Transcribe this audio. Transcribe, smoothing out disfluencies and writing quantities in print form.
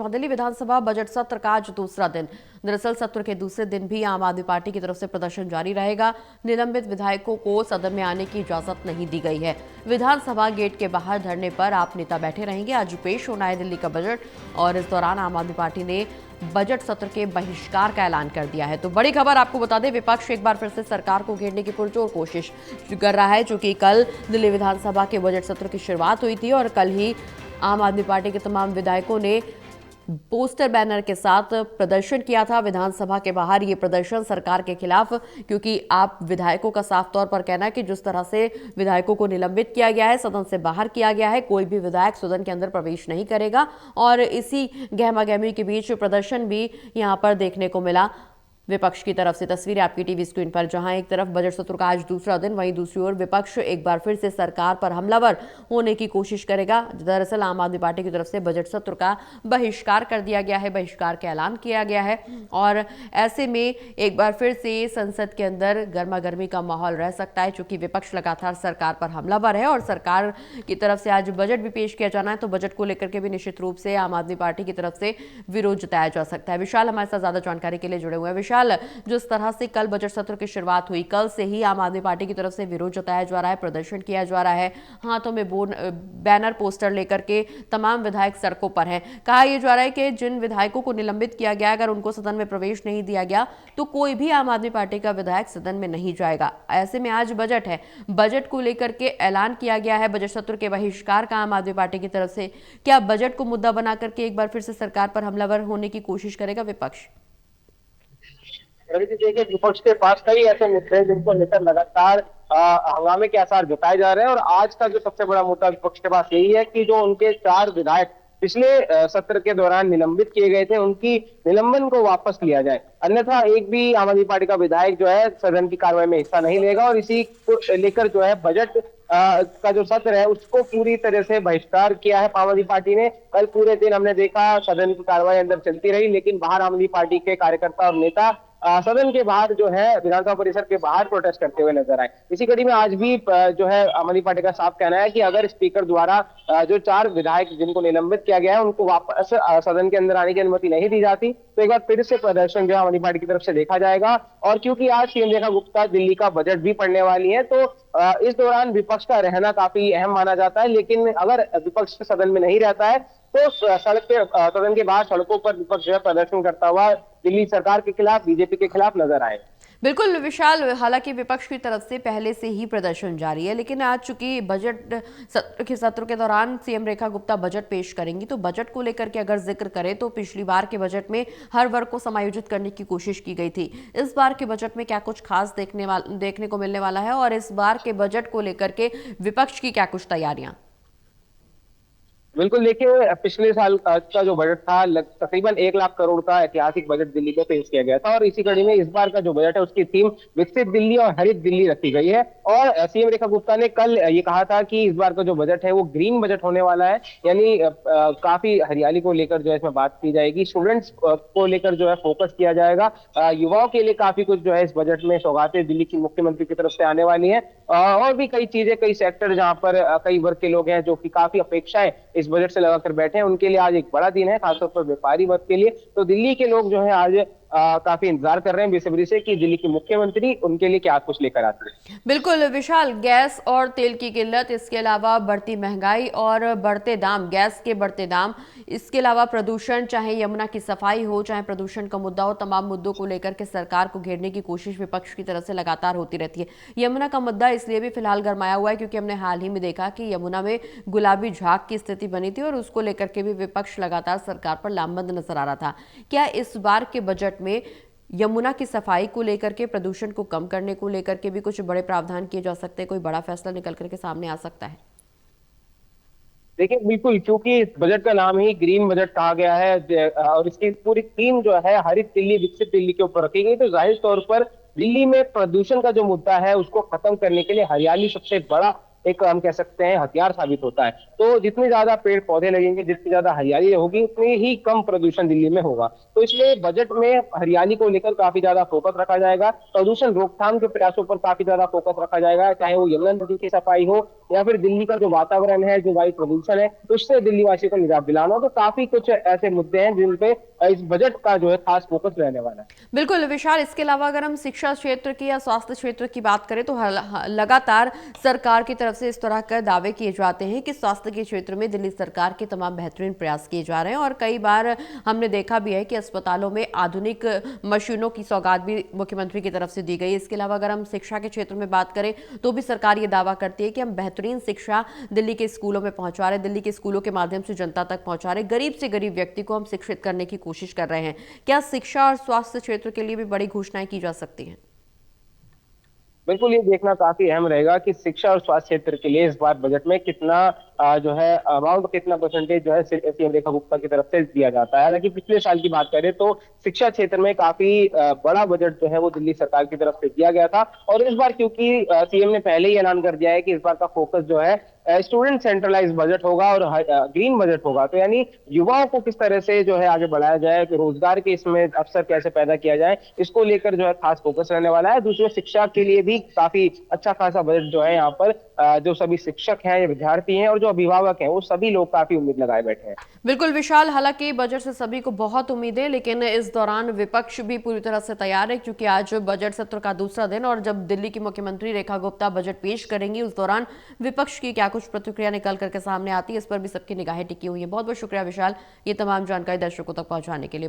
दिल्ली विधानसभा budget सत्र का आज दूसरा दिन। दरअसल सत्र के दूसरे दिन भी आम आदमी पार्टी की तरफ से प्रदर्शन जारी रहेगा। निलंबित विधायकों को सदन में आने की इजाजत नहीं दी गई है। विधानसभा गेट के बाहर धरने पर आप नेता बैठे रहेंगे। आज पेश होना है दिल्ली का बजट और इस दौरान आम आदमी पार्टी ने बजट सत्र के बहिष्कार का ऐलान कर दिया है। तो बड़ी खबर आपको बता दें, विपक्ष एक बार फिर से सरकार को घेरने की पुरजोर कोशिश कर रहा है, क्योंकि कल दिल्ली विधानसभा के बजट सत्र की शुरुआत हुई थी और कल ही आम आदमी पार्टी के तमाम विधायकों ने पोस्टर बैनर के साथ प्रदर्शन किया था विधानसभा के बाहर। ये प्रदर्शन सरकार के खिलाफ, क्योंकि आप विधायकों का साफ तौर पर कहना है कि जिस तरह से विधायकों को निलंबित किया गया है, सदन से बाहर किया गया है, कोई भी विधायक सदन के अंदर प्रवेश नहीं करेगा। और इसी गहमा-गहमी के बीच प्रदर्शन भी यहां पर देखने को मिला विपक्ष की तरफ से। तस्वीरें आपकी टीवी स्क्रीन पर, जहां एक तरफ बजट सत्र का आज दूसरा दिन, वहीं दूसरी ओर विपक्ष एक बार फिर से सरकार पर हमलावर होने की कोशिश करेगा। दरअसल आम आदमी पार्टी की तरफ से बजट सत्र का बहिष्कार कर दिया गया है, बहिष्कार का ऐलान किया गया है और ऐसे में एक बार फिर से संसद के अंदर गर्मा गर्मी का माहौल रह सकता है, क्योंकि विपक्ष लगातार सरकार पर हमलावर है और सरकार की तरफ से आज बजट भी पेश किया जाना है। तो बजट को लेकर के भी निश्चित रूप से आम आदमी पार्टी की तरफ से विरोध जताया जा सकता है। विशाल हमारे साथ ज्यादा जानकारी के लिए जुड़े हुए हैं। विशाल, जिस तरह से कल बजट सत्र की शुरुआत हुई, कल से ही आम आदमी पार्टी की तरफ से विरोध जताया जा रहा है, प्रदर्शन किया जा रहा है, हाथों में बैनर पोस्टर लेकर के तमाम विधायक सड़कों पर हैं। कहा यह जा रहा है कि जिन विधायकों को निलंबित किया गया, अगर उनको सदन में प्रवेश नहीं दिया गया तो कोई भी आम आदमी पार्टी का विधायक सदन में नहीं जाएगा। ऐसे में आज बजट है, बजट को लेकर के ऐलान किया गया है बजट सत्र के बहिष्कार का आम आदमी पार्टी की तरफ से। क्या बजट को मुद्दा बनाकर के एक बार फिर से सरकार पर हमलावर होने की कोशिश करेगा विपक्ष? रवि जी, देखिए, विपक्ष के पास कई ऐसे मुद्दे हैं जिनको लेकर लगातार हंगामे के आसार जताए जा रहे हैं। और आज का जो सबसे बड़ा मुद्दा विपक्ष के पास यही है कि जो उनके 4 विधायक पिछले सत्र के दौरान निलंबित किए गए थे, उनकी निलंबन को वापस लिया जाए। अन्यथा एक भी आम आदमी पार्टी का विधायक जो है सदन की कार्रवाई में हिस्सा नहीं लेगा और इसी को लेकर जो है बजट का जो सत्र है उसको पूरी तरह से बहिष्कार किया है आम आदमी पार्टी ने। कल पूरे दिन हमने देखा सदन की कार्रवाई अंदर चलती रही, लेकिन बाहर आम आदमी पार्टी के कार्यकर्ता और नेता सदन के बाहर जो है विधानसभा परिसर के बाहर प्रोटेस्ट करते हुए नजर आए। इसी कड़ी में आज भी जो है आम आदमी पार्टी का साफ कहना है कि अगर स्पीकर द्वारा जो 4 विधायक जिनको निलंबित किया गया है उनको वापस सदन के अंदर आने की अनुमति नहीं दी जाती, तो एक बार फिर से प्रदर्शन जो है आम आदमी पार्टी की तरफ से देखा जाएगा। और क्योंकि आज सीएम रेखा गुप्ता दिल्ली का बजट भी पढ़ने वाली है, तो इस दौरान विपक्ष का रहना काफी अहम माना जाता है। लेकिन अगर विपक्ष सदन में नहीं रहता है तो सड़क के सदन के बाहर सड़कों पर विपक्ष जो है प्रदर्शन करता हुआ दिल्ली सरकार के खिलाफ, बीजेपी के खिलाफ नजर आए। बिल्कुल विशाल, हालांकि विपक्ष की तरफ से पहले से ही प्रदर्शन जारी है, लेकिन आज चूंकि बजट सत्र के दौरान सीएम रेखा गुप्ता बजट पेश करेंगी, तो बजट को लेकर के अगर जिक्र करें तो पिछली बार के बजट में हर वर्ग को समायोजित करने की कोशिश की गई थी। इस बार के बजट में क्या कुछ खास देखने को मिलने वाला है और इस बार के बजट को लेकर के विपक्ष की क्या कुछ तैयारियां? बिल्कुल, देखिए, पिछले साल का जो बजट था तकरीबन 1 लाख करोड़ का ऐतिहासिक बजट दिल्ली को पेश किया गया था। और इसी कड़ी में इस बार का जो बजट है उसकी थीम विकसित दिल्ली और हरित दिल्ली रखी गई है। और सीएम रेखा गुप्ता ने कल ये कहा था कि इस बार का जो बजट है वो ग्रीन बजट होने वाला है, यानी काफी हरियाली को लेकर जो है इसमें बात की जाएगी, स्टूडेंट्स को लेकर जो है फोकस किया जाएगा, युवाओं के लिए काफी कुछ जो है इस बजट में सौगातें दिल्ली की मुख्यमंत्री की तरफ से आने वाली है। और भी कई चीजें, कई सेक्टर जहां पर कई वर्ग के लोग हैं जो कि काफी अपेक्षाएं इस बजट से लगाकर बैठे हैं, उनके लिए आज एक बड़ा दिन है, खासतौर पर व्यापारी वर्ग के लिए। तो दिल्ली के लोग जो है आज काफी इंतजार कर रहे हैं बेसब्री से कि दिल्ली की मुख्यमंत्री उनके लिए क्या कुछ लेकर आती है। बिल्कुल विशाल, गैस और तेल की किल्लत, इसके अलावा बढ़ती महंगाई और बढ़ते दाम, गैस के बढ़ते दाम, इसके अलावा प्रदूषण, चाहे यमुना की सफाई हो, चाहे प्रदूषण का मुद्दा हो, तमाम मुद्दों को लेकर के सरकार को घेरने की कोशिश विपक्ष की तरफ से लगातार होती रहती है। यमुना का मुद्दा इसलिए भी फिलहाल गरमाया हुआ है क्योंकि हमने हाल ही में देखा कि यमुना में गुलाबी झाग की स्थिति बनी थी और उसको लेकर के भी विपक्ष लगातार सरकार पर लामबंद नजर आ रहा था। क्या इस बार के बजट में यमुना की सफाई को लेकर के, प्रदूषण को कम करने को लेकर के भी कुछ बड़े प्रावधान किए जा सकते हैं, कोई बड़ा फैसला निकल करके सामने आ सकता है? देखिए, बिल्कुल, क्योंकि इस बजट का नाम ही ग्रीन बजट कहा गया है और इसकी पूरी थीम जो है हरित दिल्ली, विकसित दिल्ली के ऊपर रखी गई, तो जाहिर तौर पर दिल्ली में प्रदूषण का जो मुद्दा है उसको खत्म करने के लिए हरियाली सबसे बड़ा एक हम कह सकते हैं हथियार साबित होता है। तो जितने ज्यादा पेड़ पौधे लगेंगे, जितनी ज्यादा हरियाली होगी, उतनी ही कम प्रदूषण दिल्ली में होगा। तो इसलिए बजट में हरियाली को लेकर काफी ज्यादा फोकस रखा जाएगा, प्रदूषण रोकथाम के प्रयासों पर काफी ज्यादा फोकस रखा जाएगा, चाहे वो यमुना नदी की सफाई हो या फिर दिल्ली का जो वातावरण है, जो वायु प्रदूषण है, तो उससे दिल्ली वासियों को निजात दिलाना हो। तो काफी कुछ ऐसे मुद्दे हैं जिन पे इस बजट का जो है खास फोकस रहने वाला है। बिल्कुल विशाल, इसके अलावा अगर हम शिक्षा क्षेत्र की या स्वास्थ्य क्षेत्र की बात करें तो लगातार सरकार की तरफ से इस तरह के दावे किए जाते हैं कि स्वास्थ्य के क्षेत्र में दिल्ली सरकार के तमाम बेहतरीन प्रयास किए जा रहे हैं और कई बार हमने देखा भी है कि अस्पतालों में आधुनिक मशीनों की सौगात भी मुख्यमंत्री की तरफ से दी गई। इसके अलावा अगर हम शिक्षा के क्षेत्र में बात करें तो भी सरकार ये दावा करती है कि हम बेहतरीन शिक्षा दिल्ली के स्कूलों में पहुंचा रहे, दिल्ली के स्कूलों के माध्यम से जनता तक पहुंचा रहे, गरीब से गरीब व्यक्ति को हम शिक्षित करने की कोशिश कर रहे हैं। क्या शिक्षा और स्वास्थ्य क्षेत्र के लिए भी बड़ी घोषणाएं की जा सकती हैं? बिल्कुल, ये देखना काफी अहम रहेगा कि शिक्षा और स्वास्थ्य क्षेत्र के लिए इस बार बजट में कितना जो है अमाउंट, कितना परसेंटेज जो है सीएम रेखा गुप्ता की तरफ से दिया जाता है। हालांकि पिछले साल की बात करें तो शिक्षा क्षेत्र में काफी बड़ा बजट जो है वो दिल्ली सरकार की तरफ से दिया गया था। और इस बार क्योंकि सीएम ने पहले ही ऐलान कर दिया है कि इस बार का फोकस जो है स्टूडेंट सेंट्रलाइज बजट होगा और ग्रीन बजट होगा, तो यानी युवाओं को किस तरह से जो है आगे बढ़ाया जाए, कि रोजगार के इसमें अवसर कैसे पैदा किया जाए, इसको लेकर जो है खास फोकस रहने वाला है। दूसरी शिक्षा के लिए भी काफी अच्छा खासा बजट जो है यहाँ पर जो सभी शिक्षक हैं, विद्यार्थी हैं और जो अभिभावक हैं, वो सभी लोग काफी उम्मीद लगाए बैठे हैं। बिल्कुल विशाल, हालांकि बजट से सभी को बहुत उम्मीद है, लेकिन इस दौरान विपक्ष भी पूरी तरह से तैयार है क्योंकि आज बजट सत्र का दूसरा दिन और जब दिल्ली की मुख्यमंत्री रेखा गुप्ता बजट पेश करेंगी उस दौरान विपक्ष की क्या कुछ प्रतिक्रिया निकल करके सामने आती है, इस पर भी सबकी निगाहें टिकी हुई है। बहुत बहुत शुक्रिया विशाल, ये तमाम जानकारी दर्शकों तक पहुंचाने के लिए।